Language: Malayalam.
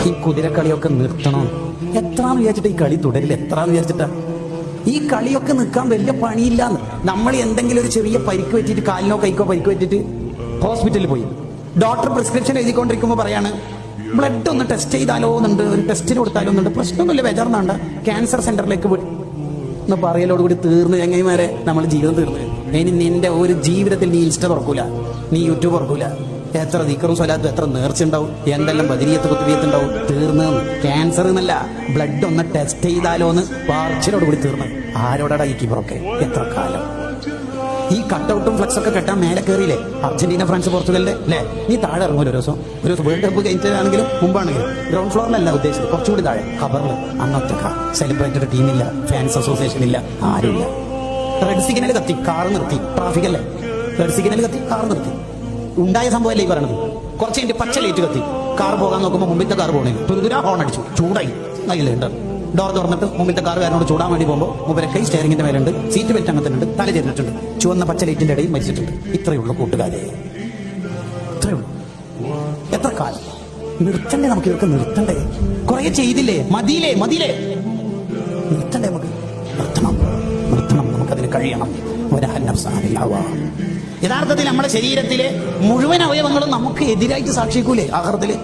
ഈ കുതിരക്കളിയൊക്കെ നിർത്തണം. എത്രാന്ന് വിചാരിച്ചിട്ട് ഈ കളി തുടരില്ല? എത്രാന്ന് വിചാരിച്ചിട്ടാ ഈ കളിയൊക്കെ നിൽക്കാൻ വലിയ പണിയില്ലാന്ന്. നമ്മൾ എന്തെങ്കിലും ഒരു ചെറിയ പരിക്ക് പറ്റിയിട്ട്, കാലിനോ കൈക്കോ പരിക്ക് പറ്റിയിട്ട് ഹോസ്പിറ്റലിൽ പോയി, ഡോക്ടർ പ്രിസ്ക്രിപ്ഷൻ എഴുതിക്കൊണ്ടിരിക്കുമ്പോൾ പറയാണ് ബ്ലഡ് ഒന്ന് ടെസ്റ്റ് ചെയ്താലോ എന്നുണ്ട്, ഒരു ടെസ്റ്റിന് കൊടുത്താലോ എന്നുണ്ട്. പ്രശ്നമൊന്നുമില്ല, ബേജാറുന്നാണ്ട, ക്യാൻസർ സെന്ററിലേക്ക് വിടും എന്ന് പറയലോടുകൂടി തീർന്ന് ചങ്ങായിമാരെ നമ്മൾ ജീവിതം തീർന്നു. ഇനി നിന്റെ ഒരു ജീവിതത്തിൽ നീ ഇൻസ്റ്റ തുറക്കൂല, നീ യൂട്യൂബ് തുറക്കൂല. എത്ര ദിക്കറും സ്വലാത്തും എത്ര നേർച്ച ഉണ്ടാവും, എന്തെല്ലാം ബദരിയത്ത് കുത്തുബിയത്ത് ഉണ്ടാവും. തീർന്ന് ക്യാൻസർ എന്നല്ല, ബ്ലഡ് ഒന്ന് ടെസ്റ്റ് ചെയ്താലോ എന്ന് പാർച്ചിലോടുകൂടി തീർന്ന്. ആരോടാ ഈ കിബറൊക്കെ? എത്ര കാലം ഈ കട്ടൗട്ടും ഫ്ലക്സ് ഒക്കെ കെട്ടാൻ മേലെ കയറിയില്ലേ? അർജന്റീന, ഫ്രാൻസ്, പോർച്ചുഗലിന്റെ അല്ലേ? നീ താഴെ ഇറങ്ങൂല ഒരു ദിവസം വേൾഡ് കപ്പ് കഴിഞ്ഞിട്ടാണെങ്കിലും മുമ്പാണെങ്കിലും ഗ്രൗണ്ട് ഫ്ലോറിലല്ല ഉദ്ദേശിച്ചത്, കുറച്ചുകൂടി താഴെ ഖബറിൽ. അന്നൊറ്റക്ക സെലിബ്രേറ്റഡ് ടീമില്ല, ഫാൻസ് അസോസിയേഷൻ ഇല്ല, ആരുമില്ല. റെഡ് സിഗ്നൽ കത്തി കാറ് നിർത്തി, ട്രാഫിക് അല്ലേ? റെഡ് സിഗ്നൽ കത്തി കാറ് നിർത്തി. ഉണ്ടായ സംഭവമല്ലേ ഈ പറയണത്? കുറച്ച് കഴിഞ്ഞ് പച്ച ലൈറ്റ് കത്തി, കാർ പോകാൻ നോക്കുമ്പോൾ മുമ്പിലത്തെ കാർ പോകണില്ല, തുരുതുരാ ഹോൺ അടിച്ചു, ചൂടായി. അതിലുണ്ട് ഡോർ തുറന്നിട്ട് മുമ്പിലത്തെ കാർ കാരനോട് ചൂടാൻ വേണ്ടി പോകുമ്പോൾ മൂപ്പരെ കൈ സ്റ്റിയറിംഗിന്റെ മേലുണ്ട്, സീറ്റ് ബെൽറ്റ് അങ്ങനത്തെ തല ചേർന്നിട്ടുണ്ട്, ചുവന്ന പച്ച ലൈറ്റിന്റെ ഇടയിൽ മരിച്ചിട്ടുണ്ട്. ഇത്രയേ ഉള്ളൂ കൂട്ടുകാരെ, ഇത്രയേ ഉള്ളൂ. എത്ര കാലം നിർത്തണ്ടേ? നമുക്ക് ഇതൊക്കെ നിർത്തണ്ടേ? കുറെ ചെയ്തില്ലേ? മതിയില്ലേ? നിർത്തണ്ടേ? നമുക്ക് നിർത്തണം, നമുക്കതിന് കഴിയണം. യഥാർത്ഥത്തിൽ നമ്മുടെ ശരീരത്തിലെ മുഴുവൻ അവയവങ്ങളും നമുക്ക് എതിരായിട്ട് സാക്ഷിക്കൂലേ ആഖിറത്തില്?